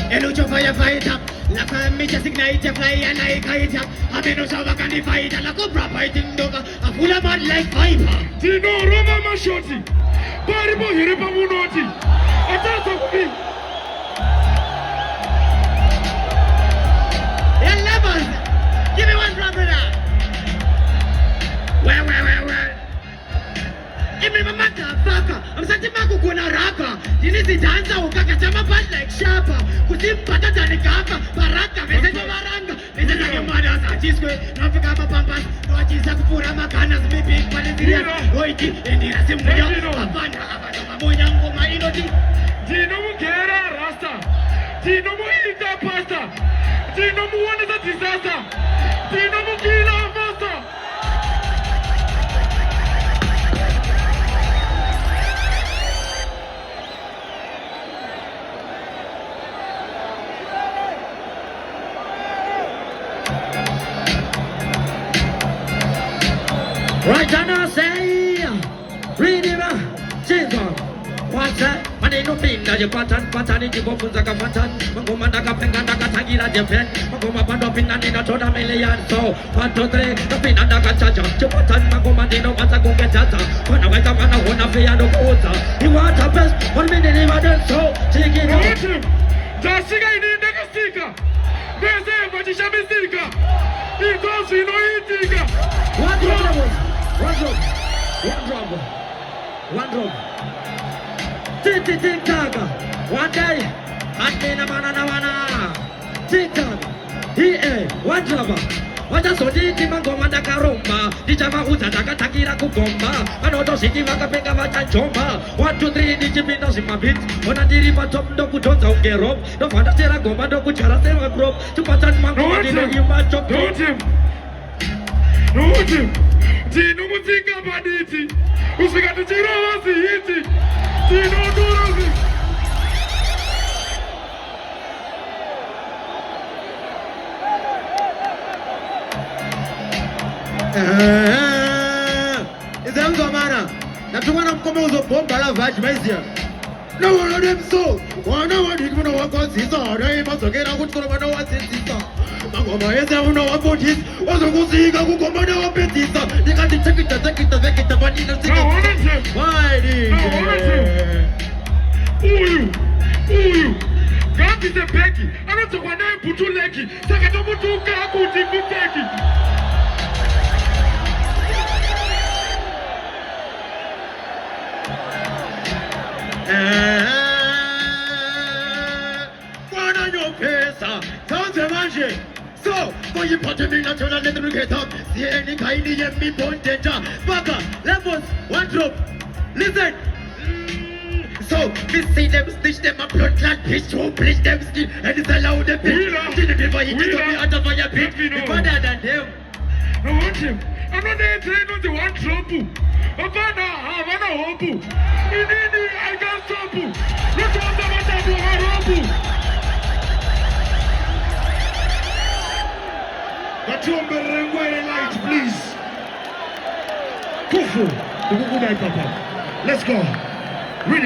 Elucho firefighter. La camicia signite fly and I kite up. I mean, no shower can the fight. And I go proper fighting dog. A full of mud like viper. Dino Roma Mashoti. Paribo Hiripa Munoti. Atasa Kubi. Yeah, levels. Give me one drop, brother. Well. Give me my motherfucker. I'm such a mago gonna raka. This is the dancer who got a bad like sharper. Put him better than the kaka. Baraka, visit the Maranga. Visit your mother's artistic. Not to come up pampas. No, she's a pura macanas, maybe Palestinian. Oiti, and the Asimuya. Abana, Abamoyango, Marinoti. Dino Mugera Rasta. Dino Muita Pasta. Dino Muan is a disaster. Dino Mugila Master. Right now, say, read him, Jesus. What's that? Money no thing that you pattern, in the bubbles like a pattern. Mangomanda Kapanga Tagira Japan. Mangoma Pandopin and in a total million. So, 1, 2, 3, the pin and the Gachaja. Japatan Mangomandino Matako Gata. When I wake up and I want to pay no quota. You want a best 1 minute, even so. Take it out. Jasiga in the Negastica. There's a Matisha Mystica. He goes in Oitica. One drop. Tik-tik-tik-taka. One day. Anina manana. Tik-tak. One drop. Watasodiki mangomanda karomba. Dijama utataka takira kukomba. Anoto siki wakapenga wachachomba. 1, 2, 3 dijipinda simabit. Onadiri patom doku tonza ungerop. No fantasera gomba doku chara sewa grop. Tupatan mangomandino ima chok. No Jim. Dino Mutinga Baditi. Usigati Jiro was eating. Dino Dorosi. Izango mana. Natumana mkomozo bomba la vaj maizia. No one of them so. One hour did one of our sister. I must get out for one hour sister. Mangoma yeza uno wapotis. Wazo kusiga kukomana wapetisa. Nika take it, vanina sika. Why did you? Uyu. God is a Becky. I don't know what I put to Lecky. Sakatomo to Kaku Timbuteki. One on your face, sounds a magic. So, for you put me natural little get up, see any kind of me point danger. Baka, levels, one drop. Listen. So, we see them stitch them up, blood clot, pitch, to bleach them skin, and it's allowed them pitch. Didn't before he get me out of your pit, better than them. No, watch him. I'm not there train on the one trouble. Havana hopu. I can't stop you. Look at the hopu. But you're better wear light, please. Kufu. Let's go. Ready.